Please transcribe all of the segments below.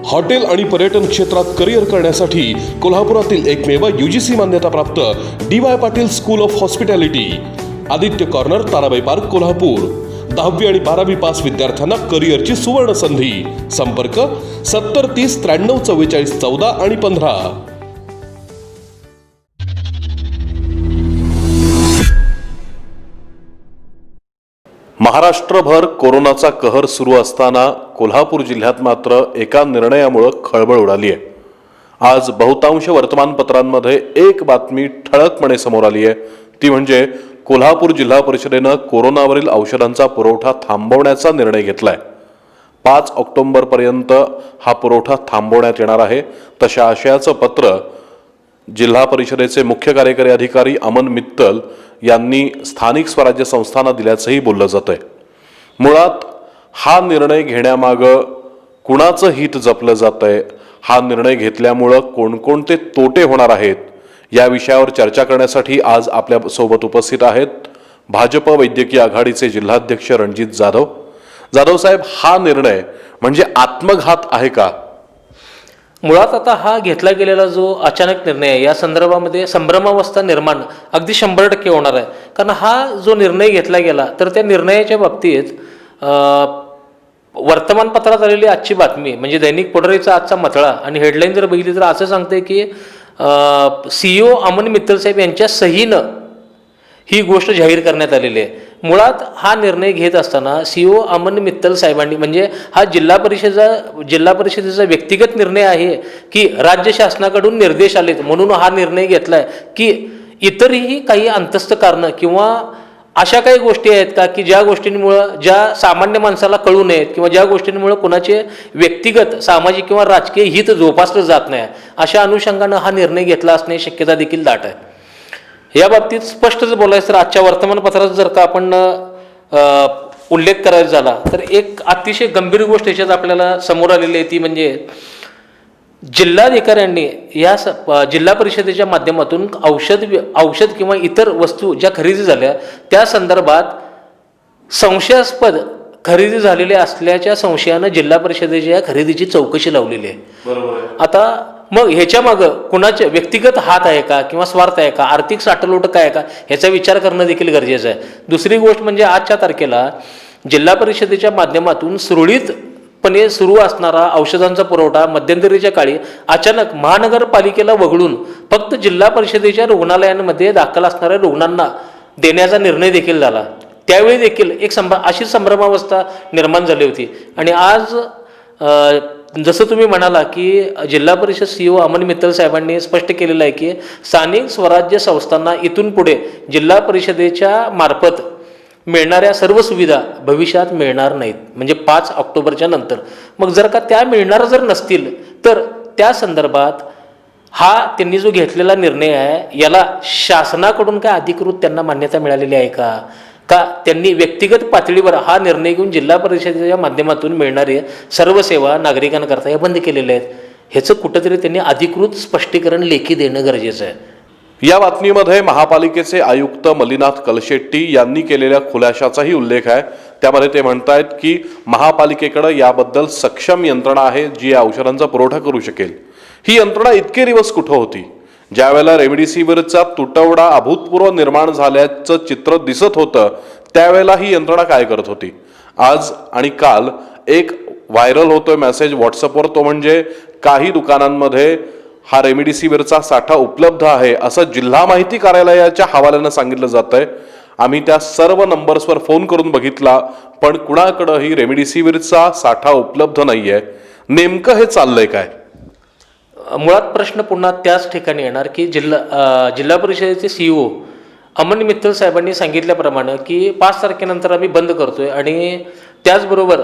Hotel आणि पर्यटन क्षेत्रात करिअर करण्यासाठी कोल्हापुरातील एकमेव UGC मान्यताप्राप्त DY Patil school of hospitality, Aditya corner, Tarabai park, Kolhapur. 10वी आणि 12वी पास विद्यार्थ्यांना करिअरची सुवर्ण संधी। संपर्क 70 30 93 44 14 आणि 15। महाराष्ट्रभर कोरोनाचा कहर सुरू असताना कोल्हापूर जिल्ह्यात मात्र एका निर्णयामुळे खळबळ उडाली आहे। आज बहुतांश वर्तमानपत्रांमध्ये एक बातमी ठळकपणे समोर आली आहे, ती म्हणजे कोल्हापूर जिल्हा परिषदेने कोरोनावरील औषधांचा पुरवठा थांबवण्याचा निर्णय घेतलाय। 5 ऑक्टोबरपर्यंत हा पुरवठा थांबवण्यात येणार आहे। तशा आशयाचं पत्र जिल्हा परिषदेचे मुख्य कार्यकारी अधिकारी अमन मित्तल यांनी स्थानिक स्वराज्य संस्थांना दिल्याचंही बोललं जातंय। मुळात हा निर्णय घेण्यामागे कुणाचं हित जपलं जातंय, हा निर्णय घेतल्यामुळे कोणकोणते तोटे होणार आहेत, या विषयावर चर्चा करण्यासाठी आज आपल्या सोबत उपस्थित आहेत भाजप वैद्यकीय आघाडीचे जिल्हाध्यक्ष रणजित जाधव। जाधव साहेब, हा निर्णय म्हणजे आत्मघात आहे का? मुळात आता हा घेतला गेलेला जो अचानक निर्णय आहे, या संदर्भामध्ये संभ्रमावस्था निर्माण अगदी 100% होणार आहे। कारण हा जो निर्णय घेतला गेला तर त्या निर्णयाच्या बाबतीत वर्तमानपत्रात आलेली आजची बातमी म्हणजे दैनिक पुढारीचा आजचा मथळा आणि हेडलाईन जर बघितली तर असं सांगते की CEO अमन मित्तल साहेब यांच्या सहीनं ही गोष्ट जाहीर करण्यात आलेली आहे। मुळात हा निर्णय घेत असताना CEO अमन मित्तल साहेबांनी म्हणजे हा जिल्हा परिषदेचा व्यक्तिगत निर्णय आहे की राज्य शासनाकडून निर्देश आलेत म्हणून हा निर्णय घेतलाय की इतरही काही अंतस्थ कारणं किंवा अशा काही गोष्टी आहेत का की ज्या गोष्टींमुळं ज्या सामान्य माणसाला कळू नयेत किंवा ज्या गोष्टींमुळे कोणाचे व्यक्तिगत सामाजिक किंवा राजकीय हित जोपासलं जात नाही, अशा अनुषंगानं हा निर्णय घेतला असण्याची शक्यता देखील दाट आहे। या बाबतीत स्पष्ट जर बोलायचं तर आजच्या वर्तमानपत्रात जर का आपण उल्लेख करायचा झाला तर एक अतिशय गंभीर गोष्ट याच्यात आपल्याला समोर आलेली आहे, ती म्हणजे जिल्हाधिकाऱ्यांनी या जिल्हा परिषदेच्या माध्यमातून औषध किंवा इतर वस्तू ज्या खरेदी झाल्या त्या संदर्भात संशयास्पद खरेदी झालेली असल्याच्या संशयानं जिल्हा परिषदेच्या खरेदीची चौकशी लावलेली आहे। बरोबर। आता मग ह्याच्या मागं कुणाचे व्यक्तिगत हात आहे का किंवा स्वार्थ आहे का, आर्थिक साठलोट काय आहे का, ह्याचा विचार करणं देखील गरजेचं आहे। दुसरी गोष्ट म्हणजे आजच्या तारखेला जिल्हा परिषदेच्या माध्यमातून सुरळीतपणे सुरू असणारा औषधांचा पुरवठा मध्यंतरीच्या काळी अचानक महानगरपालिकेला वगळून फक्त जिल्हा परिषदेच्या रुग्णालयांमध्ये दाखल असणाऱ्या रुग्णांना देण्याचा निर्णय देखील झाला। त्यावेळी देखील एक अशी संभ्रमावस्था निर्माण झाली होती आणि आज जसं तुम्ही म्हणाला की जिल्हा परिषद CEO अमन मित्तल साहेबांनी स्पष्ट केलेलं आहे की स्थानिक स्वराज्य संस्थांना इथून पुढे जिल्हा परिषदेच्या मार्फत मिळणाऱ्या सर्व सुविधा भविष्यात मिळणार नाहीत, म्हणजे 5 ऑक्टोबरच्या नंतर। मग जर का त्या मिळणार जर नसतील तर त्या संदर्भात हा त्यांनी जो घेतलेला निर्णय आहे याला शासनाकडून काय अधिकृत त्यांना मान्यता मिळालेली आहे का त्यांनी व्यक्तिगत पातळीवर हा निर्णय घेऊन जिल्हा परिषदेच्या माध्यमातून मिळणारे सर्व सेवा नागरिकांकरता या बंद केलेल्या आहेत, ह्याचं कुठंतरी त्यांनी अधिकृत स्पष्टीकरण लेखी देणं गरजेचं आहे। या बातमीमध्ये महापालिकेचे आयुक्त मल्लीनाथ कलशेट्टी यांनी केलेल्या खुलाशाचाही उल्लेख आहे। त्यामध्ये ते म्हणतायत की महापालिकेकडे याबद्दल सक्षम यंत्रणा आहे जी या औषधांचा पुरवठा करू शकेल। ही यंत्रणा इतके दिवस कुठं होती? ज्यावेळेला रेमडेसिवीरचा तुटवडा अभूतपूर्व निर्माण झाल्याचं चित्र दिसत होतं त्यावेळेला ही यंत्रणा काय करत होती? आज आणि काल एक व्हायरल होतोय मेसेज व्हॉट्सअपवर, तो म्हणजे काही दुकानांमध्ये हा रेमडेसिवीरचा साठा उपलब्ध आहे असं जिल्हा माहिती कार्यालयाच्या हवाल्यानं सांगितलं जातंय। आम्ही त्या सर्व नंबर्सवर फोन करून बघितला पण कुणाकडंही रेमडेसिवीरचा साठा उपलब्ध नाहीये। नेमकं हे चाललंय काय? मुळात प्रश्न पुन्हा त्याच ठिकाणी येणार की जिल्हा परिषदेचे CEO अमन मित्तल साहेबांनी सांगितल्याप्रमाणे की 5 तारखेनंतर आम्ही बंद करतोय आणि त्याचबरोबर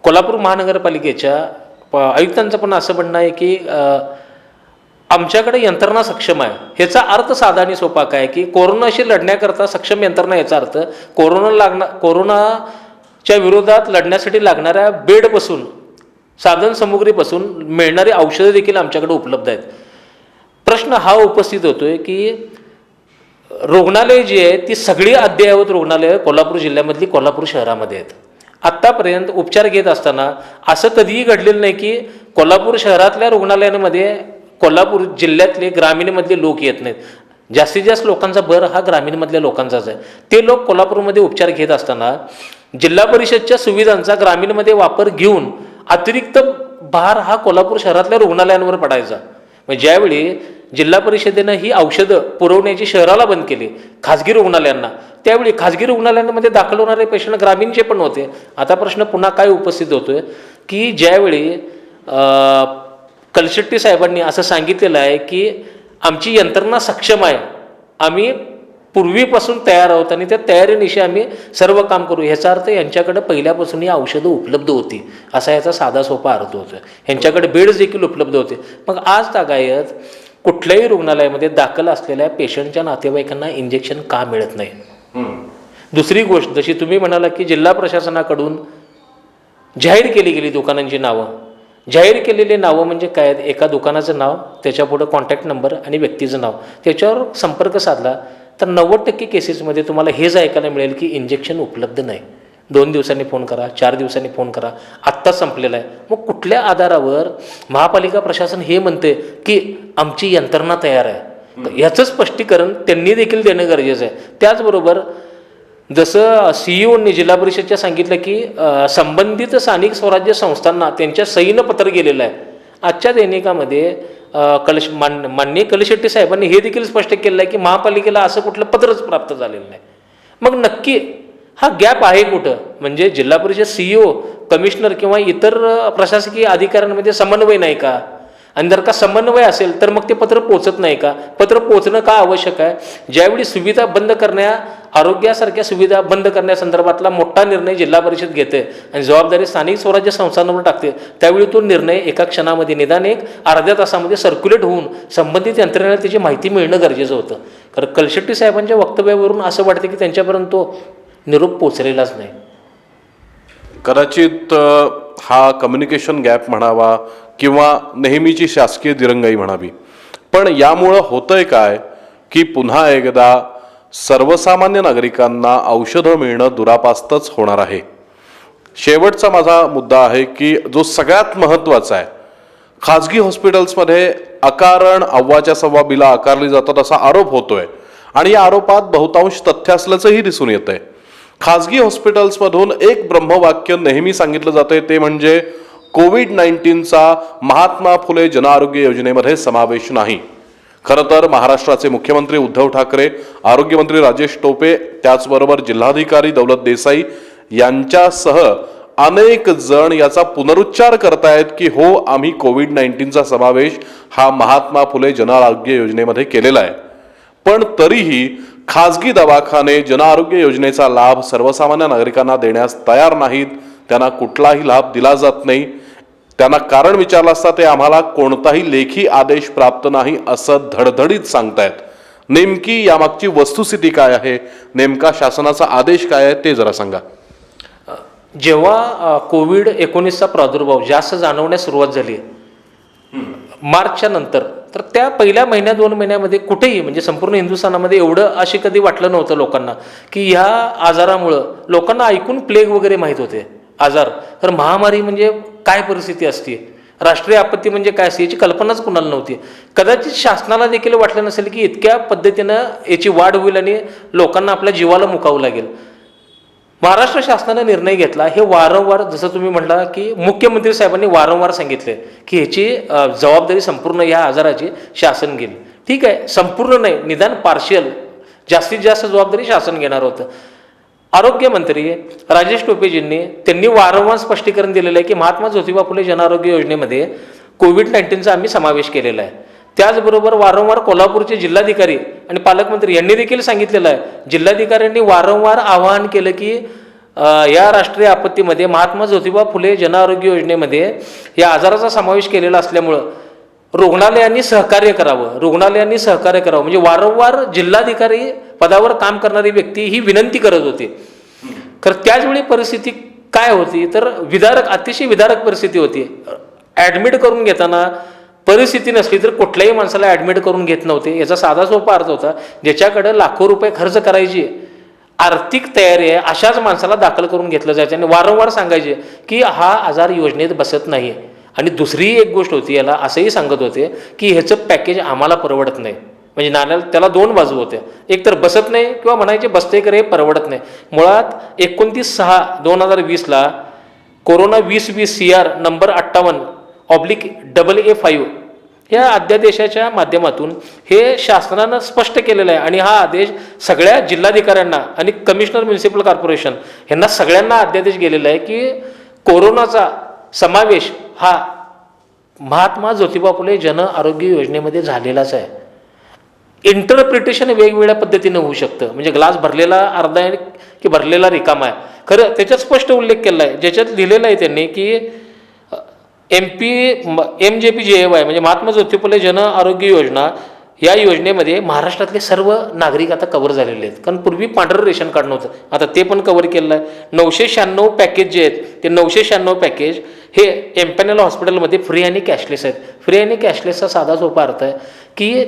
कोल्हापूर महानगरपालिकेच्या आयुक्तांचं पण असं म्हणणं आहे की आमच्याकडे यंत्रणा सक्षम आहे। ह्याचा अर्थ साधा आणि सोपा काय की कोरोनाशी लढण्याकरता सक्षम यंत्रणा, याचा अर्थ कोरोनाच्या विरोधात लढण्यासाठी लागणाऱ्या बेडपासून साधन सामुग्रीपासून मिळणारी औषधं देखील आमच्याकडे उपलब्ध आहेत। प्रश्न हा उपस्थित होतोय की रुग्णालय जी आहे ती सगळी अद्ययावत रुग्णालय कोल्हापूर जिल्ह्यामधली कोल्हापूर शहरामध्ये आहेत आत्तापर्यंत उपचार घेत असताना असं कधीही घडलेलं नाही की कोल्हापूर शहरातल्या रुग्णालयांमध्ये कोल्हापूर जिल्ह्यातले ग्रामीणमधले लोक येत नाहीत. जास्तीत जास्त लोकांचा भर हा ग्रामीणमधल्या लोकांचाच आहे. ते लोक कोल्हापूरमध्ये उपचार घेत असताना जिल्हा परिषदच्या सुविधांचा ग्रामीणमध्ये वापर घेऊन अतिरिक्त भार हा कोल्हापूर शहरातल्या रुग्णालयांवर पडायचा. मग ज्यावेळी जिल्हा परिषदेनं ही औषधं पुरवण्याची शहराला बंद केली खाजगी रुग्णालयांना, त्यावेळी खाजगी रुग्णालयांमध्ये दाखल होणारे पेशंट ग्रामीणचे पण होते. आता प्रश्न पुन्हा काय उपस्थित होतोय की ज्यावेळी कलशेट्टी साहेबांनी असं सांगितलेलं आहे की आमची यंत्रणा सक्षम आहे, आम्ही पूर्वीपासून तयार आहोत आणि त्या तयारीनिशी आम्ही सर्व काम करू, ह्याचा अर्थ यांच्याकडे पहिल्यापासून ही औषधं उपलब्ध होती असा याचा साधा सोपा अर्थ होतो. यांच्याकडे बेड्स देखील उपलब्ध होते. मग आज तागायत कुठल्याही रुग्णालयामध्ये दाखल असलेल्या पेशंटच्या नातेवाईकांना इंजेक्शन का मिळत नाही? दुसरी गोष्ट, जशी तुम्ही म्हणाला की जिल्हा प्रशासनाकडून जाहीर केली गेली दुकानांची नावं, जाहीर केलेली नावं म्हणजे काय? एका दुकानाचं नाव, त्याच्यापुढं कॉन्टॅक्ट नंबर आणि व्यक्तीचं नाव, त्याच्यावर संपर्क साधला तर 90% केसेसमध्ये तुम्हाला हेच ऐकायला मिळेल की इंजेक्शन उपलब्ध नाही. 2 दिवसांनी फोन करा, 4 दिवसांनी फोन करा, आत्ताच संपलेला आहे. मग कुठल्या आधारावर महापालिका प्रशासन हे म्हणते की आमची यंत्रणा तयार आहे? याचं स्पष्टीकरण त्यांनी देखील देणं गरजेचं आहे. त्याचबरोबर जसं CEOनी जिल्हा परिषदच्या सांगितलं की संबंधित स्थानिक स्वराज्य संस्थांना त्यांच्या सहीनं पत्र गेलेलं आहे. आजच्या दैनिकामध्ये माननीय कलशेट्टी साहेबांनी हे देखील स्पष्ट केलं आहे की महापालिकेला असं कुठलं पत्रच प्राप्त झालेलं नाही. मग नक्की हा गॅप आहे कुठं? म्हणजे जिल्हा परिषद CEO, कमिशनर किंवा इतर प्रशासकीय अधिकाऱ्यांमध्ये समन्वय नाही का? आणि जर का समन्वय असेल तर मग ते पत्र पोचत नाही का? पत्र पोचणं का आवश्यक आहे? ज्यावेळी सुविधा बंद आरोग्यासारख्या सुविधा बंद करण्यासंदर्भातला मोठा निर्णय जिल्हा परिषद घेते आणि जबाबदारी स्थानिक स्वराज्य संस्थांवर टाकते, त्यावेळी तो निर्णय एका क्षणामध्ये निदान एक अर्ध्या तासामध्ये सर्क्युलेट होऊन संबंधित यंत्रणेला त्याची माहिती मिळणं गरजेचं होतं. कारण कलशेट्टी साहेबांच्या वक्तव्यावरून असं वाटतं की त्यांच्यापर्यंत तो निरोप पोचलेलाच नाही. कदाचित हा कम्युनिकेशन गॅप म्हणावा किंवा नेहमीची शासकीय दिरंगाई म्हणावी, पण यामुळं होतंय काय की पुन्हा एकदा सर्वसामान्य नागरिकांना औषधं मिळणं दुरापास्तच होणार आहे. शेवटचा माझा मुद्दा आहे की जो सगळ्यात महत्त्वाचा आहे, खाजगी हॉस्पिटल्समध्ये अकारण अव्वाच्या सव्वा बिला आकारली जातात असा आरोप होतोय आणि या आरोपात बहुतांश तथ्य असल्याचंही दिसून येतंय. खाजगी हॉस्पिटल्समधून एक ब्रह्मवाक्य नेहमी सांगितलं जातंय, ते म्हणजे कोविड-19चा महात्मा फुले जनआरोग्य योजनेमध्ये समावेश नाही. खरं तर महाराष्ट्राचे मुख्यमंत्री उद्धव ठाकरे, आरोग्यमंत्री राजेश टोपे, त्याचबरोबर जिल्हाधिकारी दौलत देसाई यांच्यासह अनेक जण याचा पुनरुच्चार करतायत की हो, आम्ही कोविड-19चा समावेश हा महात्मा फुले जनआरोग्य योजनेमध्ये केलेला आहे. पण तरीही खाजगी दवाखाने जनआरोग्य योजनेचा लाभ सर्वसामान्य नागरिकांना देण्यास तयार नाहीत. त्यांना कुठलाही लाभ दिला जात नाही. त्यांना कारण विचारलं असता ते आम्हाला कोणताही लेखी आदेश प्राप्त नाही असं धडधडीत सांगतायत. नेमकी यामागची वस्तुस्थिती काय आहे, नेमका शासनाचा आदेश काय आहे ते जरा सांगा. जेव्हा कोविड-19चा प्रादुर्भाव जास्त जाणवण्यास सुरुवात झाली मार्चच्या नंतर, तर त्या पहिल्या महिन्या 2 महिन्यामध्ये कुठेही म्हणजे संपूर्ण हिंदुस्थानामध्ये एवढं असे कधी वाटलं नव्हतं लोकांना की ह्या आजारामुळं, लोकांना ऐकून प्लेग वगैरे माहीत होते आजार, तर महामारी म्हणजे काय परिस्थिती असते, राष्ट्रीय आपत्ती म्हणजे काय असते याची कल्पनाच कुणाला नव्हती. कदाचित शासनाला देखील वाटलं नसेल की इतक्या पद्धतीनं याची वाढ होईल आणि लोकांना आपल्या जीवाला मुकावं लागेल. महाराष्ट्र शासनाने निर्णय घेतला. हे वारंवार, जसं तुम्ही म्हटला की मुख्यमंत्री साहेबांनी वारंवार सांगितले की ह्याची जबाबदारी संपूर्ण या आजाराची शासन घेईल. ठीक आहे, संपूर्ण नाही, निदान पार्शियल, जास्तीत जास्त जबाबदारी शासन घेणार होतं. आरोग्यमंत्री राजेश टोपेजींनी त्यांनी वारंवार स्पष्टीकरण दिलेलं आहे की महात्मा ज्योतिबा फुले जनआरोग्य योजनेमध्ये कोविड-19चा आम्ही समावेश केलेला आहे. त्याचबरोबर वारंवार कोल्हापूरचे जिल्हाधिकारी आणि पालकमंत्री यांनी देखील सांगितलेलं आहे, जिल्हाधिकाऱ्यांनी वारंवार आवाहन केलं की या राष्ट्रीय आपत्तीमध्ये महात्मा ज्योतिबा फुले जनआरोग्य योजनेमध्ये या आजाराचा समावेश केलेला असल्यामुळं रुग्णालयांनी सहकार्य करावं, म्हणजे वारंवार जिल्हाधिकारी पदावर काम करणारी व्यक्ती ही विनंती करत होती. तर त्याचवेळी परिस्थिती काय होती, तर अतिशय विदारक परिस्थिती होती. ॲडमिट करून घेताना परिस्थिती नसली तर कुठल्याही माणसाला ॲडमिट करून घेत नव्हते. याचा साधा सोपा अर्थ होता, ज्याच्याकडे लाखो रुपये खर्च करायची आर्थिक तयारी आहे अशाच माणसाला दाखल करून घेतलं जायचं आणि वारंवार सांगायचे की हा आजार योजनेत बसत नाही. आणि दुसरी एक गोष्ट होती, याला असंही सांगत होते की ह्याचं पॅकेज आम्हाला परवडत नाही. म्हणजे नाण्याला त्याला दोन बाजू होत्या, एक तर बसत नाही किंवा म्हणायचे बसते करे परवडत नाही. मुळात 29/6/2020 कोरोना 2020 CR नंबर 58/AA5 या अध्यादेशाच्या माध्यमातून हे शासनानं स्पष्ट केलेलं आहे. आणि हा आदेश सगळ्या जिल्हाधिकाऱ्यांना आणि कमिशनर म्युन्सिपल कॉर्पोरेशन यांना सगळ्यांना अध्यादेश गेलेला आहे की कोरोनाचा समावेश हा महात्मा ज्योतिबा फुले जन आरोग्य योजनेमध्ये झालेलाच आहे. इंटरप्रिटेशन वेगवेगळ्या पद्धतीने होऊ शकतं. म्हणजे ग्लास भरलेला अर्धा आहे की भरलेला रिकामा आहे. खरं त्याच्यात स्पष्ट उल्लेख केला आहे, ज्याच्यात लिहिलेलं आहे त्यांनी की MJPJY म्हणजे महात्मा ज्योतिबा फुले जन आरोग्य योजना या योजनेमध्ये महाराष्ट्रातले सर्व नागरिक आता कव्हर झालेले आहेत. कारण पूर्वी पांढरं रेशन कार्ड नव्हतं, आता ते पण कव्हर केलं आहे. 996 पॅकेज जे आहेत ते 996 पॅकेज हे एम्पॅनल हॉस्पिटलमध्ये फ्री आणि कॅशलेस आहेत. फ्री आणि कॅशलेसचा साधा सोपा अर्थ आहे की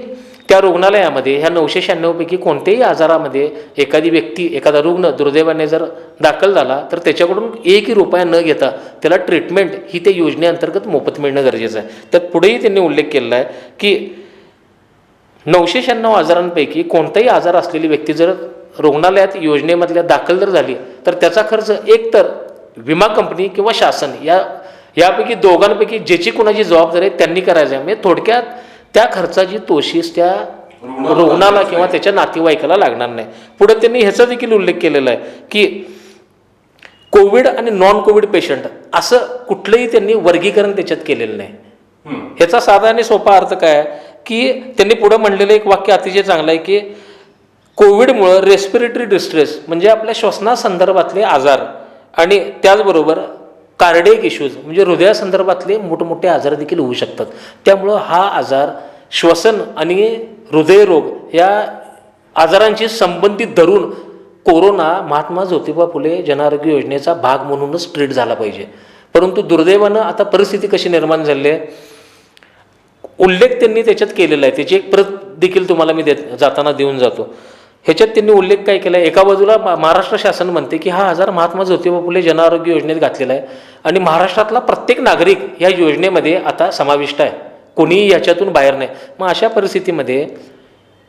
त्या रुग्णालयामध्ये ह्या 996 पैकी कोणत्याही आजारामध्ये एखादी व्यक्ती, एखादा रुग्ण दुर्दैवाने जर दाखल झाला तर त्याच्याकडून एकही रुपया न घेता त्याला ट्रीटमेंट ही त्या योजनेअंतर्गत मोफत मिळणं गरजेचं आहे. तर पुढेही त्यांनी उल्लेख केलेला आहे की 996 आजारांपैकी कोणताही आजार असलेली व्यक्ती जर रुग्णालयात योजनेमधल्या दाखल जर झाली तर त्याचा खर्च एकतर विमा कंपनी किंवा शासन यापैकी दोघांपैकी ज्याची कोणाची जबाबदारी आहे त्यांनी करायचं आहे. म्हणजे थोडक्यात त्या खर्चाची तोशीस त्या रुग्णाला किंवा त्याच्या नातेवाईकाला लागणार नाही. पुढे त्यांनी ह्याचा देखील उल्लेख केलेला आहे की कोविड आणि नॉन कोविड पेशंट असं कुठलंही त्यांनी वर्गीकरण त्याच्यात केलेलं नाही. ह्याचा साधा आणि सोपा अर्थ काय आहे की त्यांनी पुढे म्हणलेलं एक वाक्य अतिशय चांगलं आहे की कोविडमुळं रेस्पिरेटरी डिस्ट्रेस म्हणजे आपल्या श्वसनासंदर्भातले आजार आणि त्याचबरोबर कार्डियक इश्यूज म्हणजे हृदयासंदर्भातले मोठमोठे आजार देखील होऊ शकतात. त्यामुळं हा आजार श्वसन आणि हृदयरोग या आजारांशी संबंधित धरून कोरोना महात्मा ज्योतिबा फुले जनआरोग्य योजनेचा भाग म्हणूनच ट्रीट झाला पाहिजे. परंतु दुर्दैवानं आता परिस्थिती कशी निर्माण झाली आहे, उल्लेख त्यांनी त्याच्यात केलेला आहे. त्याची एक प्रत देखील तुम्हाला मी जाताना देऊन जातो. ह्याच्यात त्यांनी उल्लेख काय केला आहे, एका बाजूला महाराष्ट्र शासन म्हणते की हा आजार महात्मा ज्योतिबा फुले जनआरोग्य योजनेत घातलेला आहे आणि महाराष्ट्रातला प्रत्येक नागरिक या योजनेमध्ये आता समाविष्ट आहे, कोणीही याच्यातून बाहेर नाही. मग अशा परिस्थितीमध्ये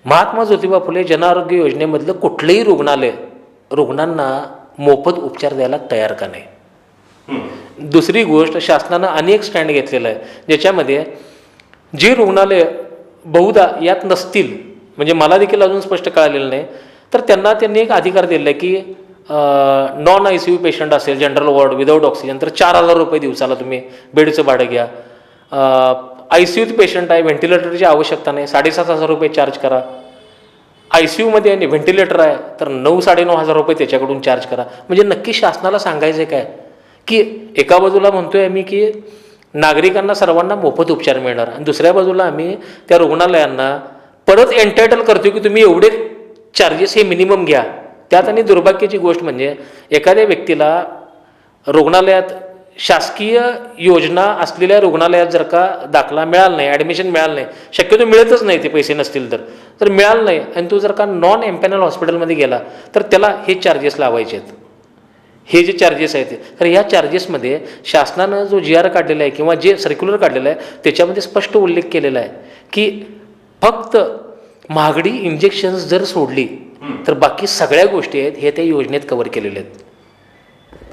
महात्मा ज्योतिबा फुले जनआरोग्य योजनेमधलं कुठलंही रुग्णालय रुग्णांना मोफत उपचार द्यायला तयार का नाही. दुसरी गोष्ट, शासनानं अनेक स्टँड घेतलेलं आहे ज्याच्यामध्ये जी रुग्णालय बहुधा यात नसतील, म्हणजे मला देखील अजून स्पष्ट कळालेलं नाही, तर त्यांनी एक अधिकार दिलेला आहे की नॉन ICU पेशंट असेल जनरल वॉर्ड विदाऊट ऑक्सिजन तर 4,000 रुपये दिवसाला तुम्ही बेडचं भाडं घ्या. ICUत पेशंट आहे, व्हेंटिलेटरची आवश्यकता नाही, 7,500 रुपये चार्ज करा. ICUमध्ये आणि व्हेंटिलेटर आहे तर 9,000-9,500 रुपये त्याच्याकडून चार्ज करा. म्हणजे नक्की शासनाला सांगायचं काय की एका बाजूला म्हणतोय आम्ही की नागरिकांना सर्वांना मोफत उपचार मिळणार आणि दुसऱ्या बाजूला आम्ही त्या रुग्णालयांना परत एंटायटल करतो की तुम्ही एवढे चार्जेस हे मिनिमम घ्या. त्यात आणि दुर्भाग्याची गोष्ट म्हणजे एखाद्या व्यक्तीला रुग्णालयात शासकीय योजना असलेल्या रुग्णालयात जर का दाखला मिळाला नाही, ॲडमिशन मिळालं नाही, शक्यतो मिळतच नाही ते पैसे नसतील तर मिळालं नाही आणि तो जर का नॉन एम्पॅनल हॉस्पिटलमध्ये गेला तर त्याला हे चार्जेस लावायचे आहेत. हे जे चार्जेस आहेत तर या चार्जेसमध्ये शासनानं जो GR काढलेला आहे किंवा जे सर्क्युलर काढलेलं आहे त्याच्यामध्ये स्पष्ट उल्लेख केलेला आहे की फक्त महागडी इंजेक्शन्स जर सोडली तर बाकी सगळ्या गोष्टी आहेत हे त्या योजनेत कव्हर केलेल्या आहेत.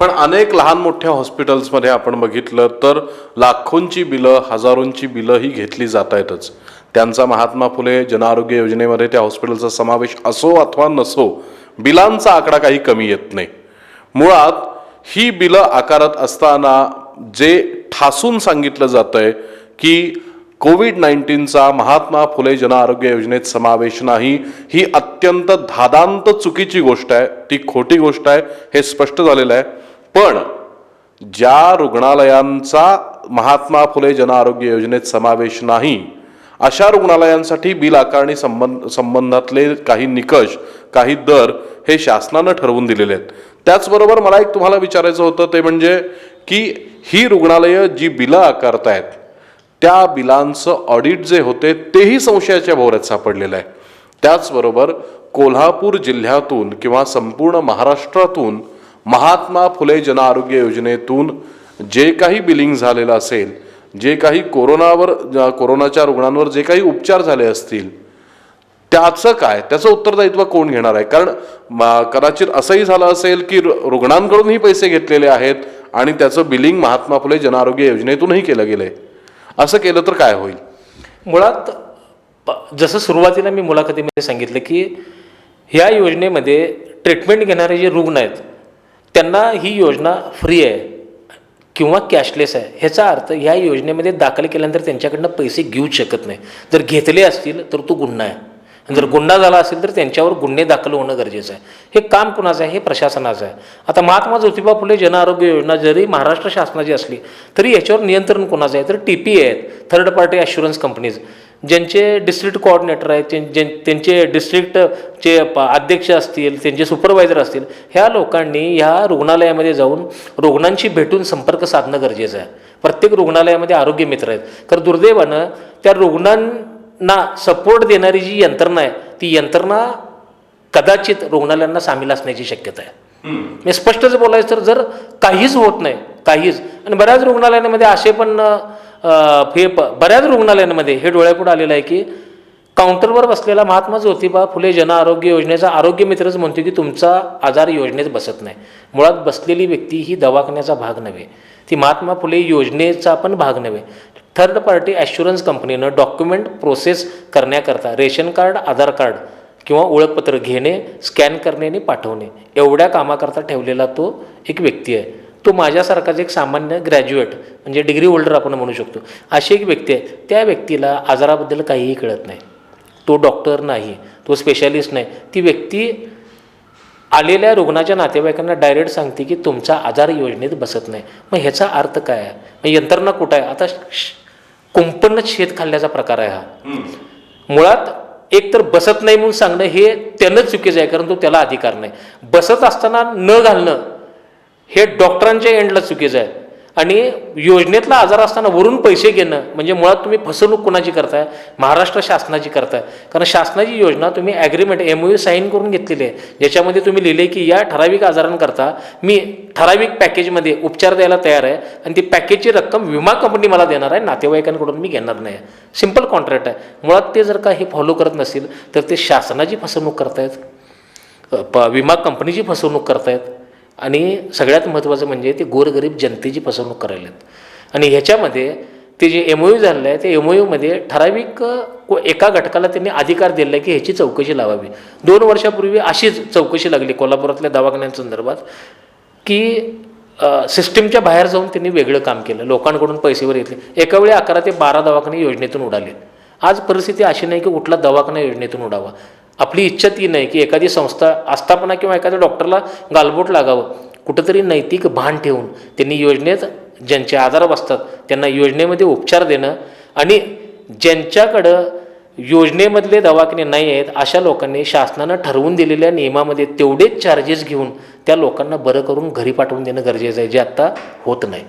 पण अनेक लहान मोठ्या हॉस्पिटल्समध्ये आपण बघितलं तर लाखोंची बिलं, हजारोंची बिलं ही घेतली जात आहेतच. त्यांचा महात्मा फुले जनआरोग्य योजनेमध्ये त्या हॉस्पिटलचा समावेश असो अथवा नसो, बिलांचा आकडा काही कमी येत नाही. मुळात ही बिलं आकारत असताना जे ठासून सांगितलं जातंय की कोविड-19चा महात्मा फुले जनआरोग्य योजनेत समावेश नाही, ही अत्यंत धादांत चुकीची गोष्ट आहे, ती खोटी गोष्ट आहे, हे स्पष्ट झालेलं आहे. पण ज्या रुग्णालयांचा महात्मा फुले जनआरोग्य योजनेत समावेश नाही अशा रुग्णालयांसाठी बिल आकारणी संबंधातले काही निकष, काही दर हे शासनानं ठरवून दिलेले आहेत. त्याचबरोबर मला एक तुम्हाला विचारायचं होतं ते म्हणजे की ही रुग्णालयं जी बिलं आकारतायत त्या बिलांचं ऑडिट जे होते तेही संशयाच्या भोवऱ्यात सापडलेलं आहे. त्याचबरोबर कोल्हापूर जिल्ह्यातून किंवा संपूर्ण महाराष्ट्रातून महात्मा फुले जनआरोग्य योजनेतून जे काही बिलिंग झालेलं असेल, जे काही कोरोनाच्या रुग्णांवर जे काही उपचार झाले असतील, त्याचं काय, त्याचं उत्तरदायित्व कोण घेणार आहे? कारण कदाचित असंही झालं असेल की रुग्णांकडूनही पैसे घेतलेले आहेत आणि त्याचं बिलिंग महात्मा फुले जनआरोग्य योजनेतूनही केलं गेलंय. असं केलं तर काय होईल? मुळात जसं सुरुवातीला मी मुलाखतीमध्ये सांगितलं की ह्या योजनेमध्ये ट्रीटमेंट घेणारे जे रुग्ण आहेत त्यांना ही योजना फ्री आहे किंवा कॅशलेस आहे. ह्याचा अर्थ ह्या योजनेमध्ये दाखल केल्यानंतर त्यांच्याकडनं पैसे घेऊच शकत नाही. जर घेतले असतील तर तो गुन्हा आहे. जर गुन्हा झाला असेल तर त्यांच्यावर गुन्हे दाखल होणं गरजेचं आहे. हे काम कुणाचं आहे? हे प्रशासनाचं आहे. आता महात्मा ज्योतिबा फुले जनआरोग्य योजना जरी महाराष्ट्र शासनाची असली तरी याच्यावर नियंत्रण कोणाचं आहे? तर TPA आहेत, थर्ड पार्टी ॲश्युरन्स कंपनीज, ज्यांचे डिस्ट्रिक्ट कोऑर्डिनेटर आहेत, त्यांचे डिस्ट्रिक्टचे अध्यक्ष असतील, त्यांचे सुपरवायझर असतील, ह्या लोकांनी ह्या रुग्णालयामध्ये जाऊन रुग्णांशी भेटून संपर्क साधणं गरजेचं आहे. प्रत्येक रुग्णालयामध्ये आरोग्य मित्र आहेत. कारण दुर्दैवानं त्या रुग्णांना सपोर्ट देणारी जी यंत्रणा आहे ती यंत्रणा कदाचित रुग्णालयांना सामील असण्याची शक्यता आहे. मी स्पष्टच बोलायचं तर जर काहीच होत नाही, काहीच, आणि बऱ्याच रुग्णालयांमध्ये असे पण बऱ्याच रुग्णालयांमध्ये हे डोळ्यापुढे आलेलं आहे की काउंटरवर बसलेला महात्मा ज्योतिबा फुले जनआरोग्य योजनेचा आरोग्य मित्रच म्हणतो की तुमचा आजार योजनेत बसत नाही. मुळात बसलेली व्यक्ती ही दवाखान्याचा भाग नव्हे, ती महात्मा फुले योजनेचा पण भाग नव्हे. थर्ड पार्टी ॲश्युरन्स कंपनीनं डॉक्युमेंट प्रोसेस करण्याकरता रेशन कार्ड, आधार कार्ड किंवा ओळखपत्र घेणे, स्कॅन करणे आणि पाठवणे एवढ्या कामाकरता ठेवलेला तो एक व्यक्ती आहे. तो माझ्यासारखाच एक सामान्य ग्रॅज्युएट म्हणजे डिग्री होल्डर आपण म्हणू शकतो अशी एक व्यक्ती आहे. त्या व्यक्तीला आजाराबद्दल काहीही कळत नाही. तो डॉक्टर नाही, तो स्पेशालिस्ट नाही. ती व्यक्ती आलेल्या रुग्णाच्या नातेवाईकांना डायरेक्ट सांगते की तुमचा आजार योजनेत बसत नाही. मग ह्याचा अर्थ काय आहे? मग यंत्रणा कुठं आहे? आता कुंपणच शेत खाल्ल्याचा प्रकार आहे हा. मुळात एक तर बसत नाही म्हणून सांगणं हे त्यानंच चुकीचं आहे, कारण तो त्याला अधिकार नाही. बसत असताना न घालणं हे डॉक्टरांच्या एंडला चुकीचं आहे. आणि योजनेतला आजार असताना वरून पैसे घेणं म्हणजे मुळात तुम्ही फसवणूक कोणाची करताय? महाराष्ट्र शासनाची करताय. कारण शासनाची योजना तुम्ही ॲग्रीमेंट MOU साईन करून घेतलेली आहे, ज्याच्यामध्ये तुम्ही लिहिले की या ठराविक आजारांकरता मी ठराविक पॅकेजमध्ये उपचार द्यायला तयार आहे आणि ती पॅकेजची रक्कम विमा कंपनी मला देणार आहे, नातेवाईकांकडून मी घेणार नाही. सिम्पल कॉन्ट्रॅक्ट आहे. मुळात ते जर का हे फॉलो करत नसतील तर ते शासनाची फसवणूक करतायत, विमा कंपनीची फसवणूक करतायत आणि सगळ्यात महत्त्वाचं म्हणजे ते गोरगरीब जनतेची फसवणूक करायला आहेत. आणि ह्याच्यामध्ये ते जे MOU झालेलं आहे ते MOUमध्ये ठराविक एका घटकाला त्यांनी अधिकार दिला आहे की ह्याची चौकशी लावावी. 2 वर्षापूर्वी अशीच चौकशी लागली कोल्हापुरातल्या दवाखान्यांसंदर्भात की सिस्टीमच्या बाहेर जाऊन त्यांनी वेगळं काम केलं, लोकांकडून पैसेवर घेतले. एका वेळी 11 ते 12 दवाखाने योजनेतून उडाले. आज परिस्थिती अशी नाही की कुठला दवाखाना योजनेतून उडावा. आपली इच्छा ती नाही की एखादी संस्था आस्थापना किंवा एखाद्या डॉक्टरला गालबोट लागावं. कुठंतरी नैतिक भान ठेवून त्यांनी योजनेत ज्यांचे आजार बसतात त्यांना योजनेमध्ये उपचार देणं आणि ज्यांच्याकडं योजनेमधले दवाखाने नाही आहेत अशा लोकांनी शासनानं ठरवून दिलेल्या नियमामध्ये तेवढेच चार्जेस घेऊन त्या लोकांना बरं करून घरी पाठवून देणं गरजेचं आहे, जे आत्ता होत नाही.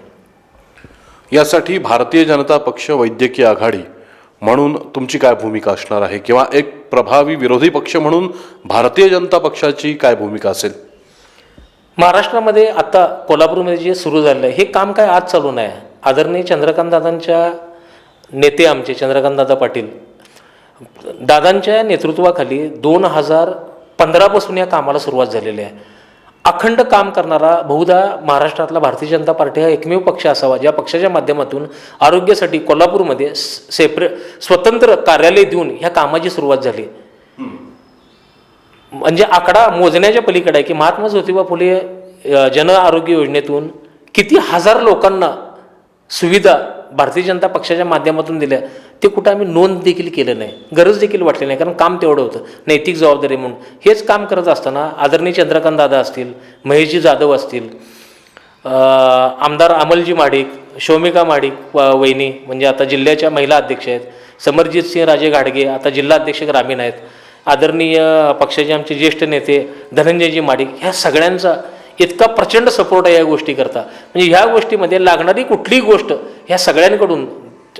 यासाठी भारतीय जनता पक्ष वैद्यकीय आघाडी म्हणून तुमची काय भूमिका असणार आहे किंवा एक प्रभावी विरोधी पक्ष म्हणून भारतीय जनता पक्षाची काय भूमिका असेल? महाराष्ट्रामध्ये आता कोल्हापूरमध्ये जे सुरू झालं आहे हे काम काय आज चालू नाही. आदरणीय चंद्रकांतदादांच्या नेते आमचे चंद्रकांतदादा पाटील दादांच्या नेतृत्वाखाली 2015 पासून या कामाला सुरुवात झालेली आहे. अखंड काम करणारा बहुधा महाराष्ट्रातला भारतीय जनता पार्टी हा एकमेव पक्ष असावा ज्या पक्षाच्या माध्यमातून आरोग्यासाठी कोल्हापूरमध्ये स्वतंत्र कार्यालय देऊन ह्या कामाची सुरुवात झाली. म्हणजे आकडा मोजण्याच्या पलीकडे आहे की महात्मा ज्योतिबा फुले जन आरोग्य योजनेतून किती हजार लोकांना सुविधा भारतीय जनता पक्षाच्या माध्यमातून दिल्या ते कुठं आम्ही नोंद देखील केलं नाही, गरज देखील वाटली नाही, कारण काम तेवढं होतं. नैतिक जबाबदारी म्हणून हेच काम करत असताना आदरणीय चंद्रकांत दादा असतील, महेशजी जाधव असतील, आमदार अमलजी माडिक, शौमिका माडिक वहिनी म्हणजे आता जिल्ह्याच्या महिला अध्यक्ष आहेत, समरजित सिंह राजे घाडगे आता जिल्हा अध्यक्ष ग्रामीण आहेत, आदरणीय पक्षाचे आमचे ज्येष्ठ नेते धनंजयजी माडिक, ह्या सगळ्यांचा इतका प्रचंड सपोर्ट आहे या गोष्टी करता. म्हणजे ह्या गोष्टीमध्ये लागणारी कुठलीही गोष्ट ह्या सगळ्यांकडून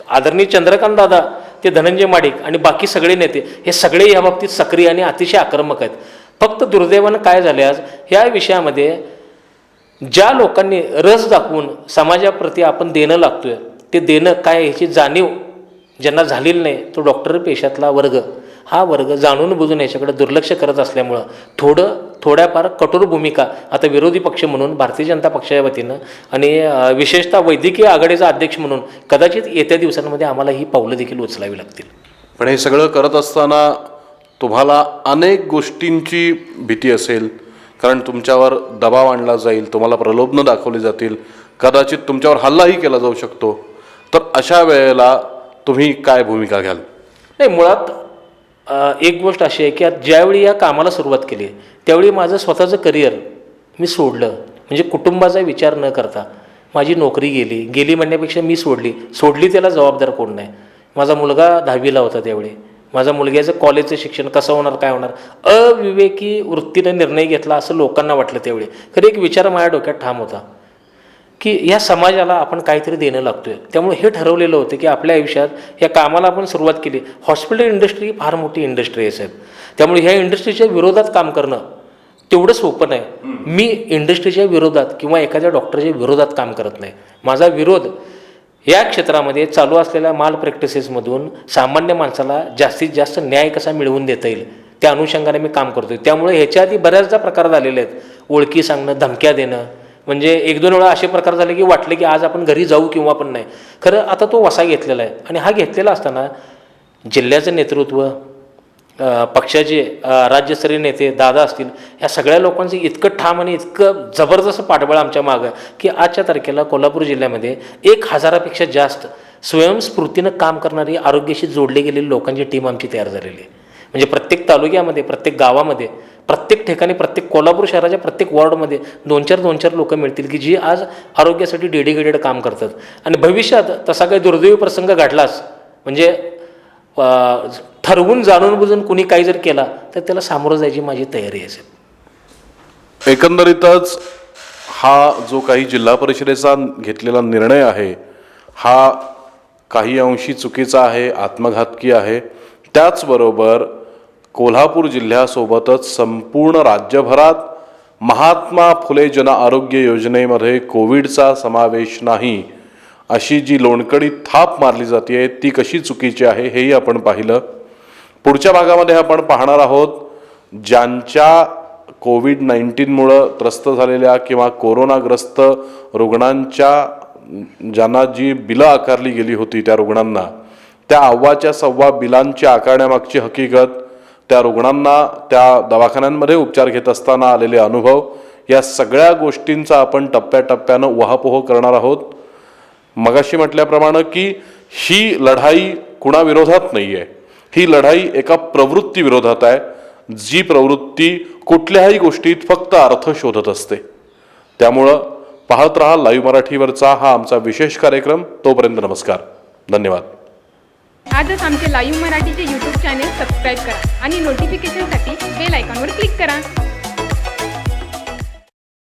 आदरणीय चंद्रकांत दादा ते धनंजय माडिक आणि बाकी सगळे नेते हे सगळे या बाबतीत सक्रिय आणि अतिशय आक्रमक आहेत. फक्त दुर्दैवानं काय झाले आज ह्या विषयामध्ये ज्या लोकांनी रस दाखवून समाजाप्रती आपण देणं लागतोय ते देणं काय ह्याची जाणीव ज्यांना झालेली नाही तो डॉक्टर पेशातला वर्ग हा वर्ग जाणून बुजून याच्याकडे दुर्लक्ष करत असल्यामुळं थोड्याफार कठोर भूमिका आता विरोधी पक्ष म्हणून भारतीय जनता पक्षाच्या वतीनं आणि विशेषतः वैद्यकीय आघाडीचा अध्यक्ष म्हणून कदाचित येत्या दिवसांमध्ये आम्हाला ही पावलं देखील उचलावी लागतील. पण हे सगळं करत असताना तुम्हाला अनेक गोष्टींची भीती असेल, कारण तुमच्यावर दबाव आणला जाईल, तुम्हाला प्रलोभनं दाखवली जातील, कदाचित तुमच्यावर हल्लाही केला जाऊ शकतो. तर अशा वेळेला तुम्ही काय भूमिका घ्याल? नाही, मुळात एक गोष्ट अशी आहे की ज्यावेळी या कामाला सुरुवात केली त्यावेळी माझं स्वतःचं करिअर मी सोडलं. म्हणजे कुटुंबाचा विचार न करता माझी नोकरी गेली म्हणण्यापेक्षा मी सोडली त्याला जबाबदार कोण नाही. माझा मुलगा 10वीला होता त्यावेळी. माझ्या मुलग्याचं कॉलेजचं शिक्षण कसं होणार काय होणार अविवेकी वृत्तीनं निर्णय घेतला असं लोकांना वाटलं त्यावेळी. खरं एक विचार माझ्या डोक्यात ठाम होता की ह्या समाजाला आपण काहीतरी देणं लागतोय. त्यामुळे हे ठरवलेलं होतं की आपल्या आयुष्यात या कामाला आपण सुरुवात केली. हॉस्पिटल इंडस्ट्री फार मोठी इंडस्ट्री आहे साहेब. त्यामुळे ह्या इंडस्ट्रीच्या विरोधात काम करणं तेवढं सोपं नाही. मी इंडस्ट्रीच्या विरोधात किंवा एखाद्या डॉक्टरच्या विरोधात काम करत नाही. माझा विरोध या क्षेत्रामध्ये चालू असलेल्या माल प्रॅक्टिसेसमधून सामान्य माणसाला जास्तीत जास्त न्याय कसा मिळवून देता येईल त्या अनुषंगाने मी काम करतोय. त्यामुळे ह्याच्या आधी बऱ्याचदा प्रकार झालेले आहेत. ओळखी सांगणं, धमक्या देणं, म्हणजे 1-2 वेळा असे प्रकार झाले की वाटले की आज आपण घरी जाऊ किंवा पण नाही. खरं आता तो वसा घेतलेला आहे आणि हा घेतलेला असताना जिल्ह्याचं नेतृत्व, पक्षाचे राज्यस्तरीय नेते दादा असतील, या सगळ्या लोकांचं इतकं ठाम आणि इतकं जबरदस्त पाठबळ आमच्या मागं की आजच्या तारखेला कोल्हापूर जिल्ह्यामध्ये 1000पेक्षा जास्त स्वयंस्फूर्तीनं काम करणारी आरोग्याशी जोडले गेलेली लोकांची टीम आमची तयार झालेली आहे. म्हणजे प्रत्येक तालुक्यामध्ये, प्रत्येक गावामध्ये, प्रत्येक ठिकाणी, प्रत्येक कोल्हापूर शहराच्या प्रत्येक वॉर्डमध्ये 2-4 लोक मिळतील की जी आज आरोग्यासाठी डेडिकेटेड काम करतात. आणि भविष्यात तसा काही दुर्दैवी प्रसंग घडलाच म्हणजे ठरवून जाणून बुजून कुणी काही जर केला तर त्याला सामोरं जायची माझी तयारी असेल. एकंदरीतच हा जो काही जिल्हा परिषदेचा घेतलेला निर्णय आहे हा काही अंशी चुकीचा आहे, आत्मघातकी आहे. त्याचबरोबर कोल्हापूर जिल्ह्यासोबतच संपूर्ण राज्यभरात महात्मा फुले जन आरोग्य योजनेमध्ये कोविडचा समावेश नाही अशी जी लोणकडी थाप मारली जाते ती कशी चुकीची आहे हेही आपण पाहिलं. पुढच्या भागामध्ये आपण पाहणार आहोत ज्यांच्या कोविड-19मुळं त्रस्त झालेल्या किंवा कोरोनाग्रस्त रुग्णांच्या ज्यांना जी बिलं आकारली गेली होती त्या रुग्णांना त्या 1.25 बिलांची आकारण्यामागची हकीकत, त्या रुग्णांना त्या दवाखान्यांमध्ये उपचार घेत असताना आलेले अनुभव, या सगळ्या गोष्टींचा आपण टप्प्याटप्प्यानं उहापोह करणार आहोत. मगाशी म्हटल्याप्रमाणे की ही लढाई कुणाविरोधात नाही आहे, ही लढाई एका प्रवृत्तीविरोधात आहे जी प्रवृत्ती कुठल्याही गोष्टीत फक्त अर्थ शोधत असते. त्यामुळं पाहत रहा लाईव्ह मराठीवरचा हा आमचा विशेष कार्यक्रम. तोपर्यंत नमस्कार, धन्यवाद. आजच आमचे लाईव्ह मराठीचे यूट्यूब चॅनेल सबस्क्राईब करा आणि नोटिफिकेशनसाठी बेल आयकॉनवर क्लिक करा.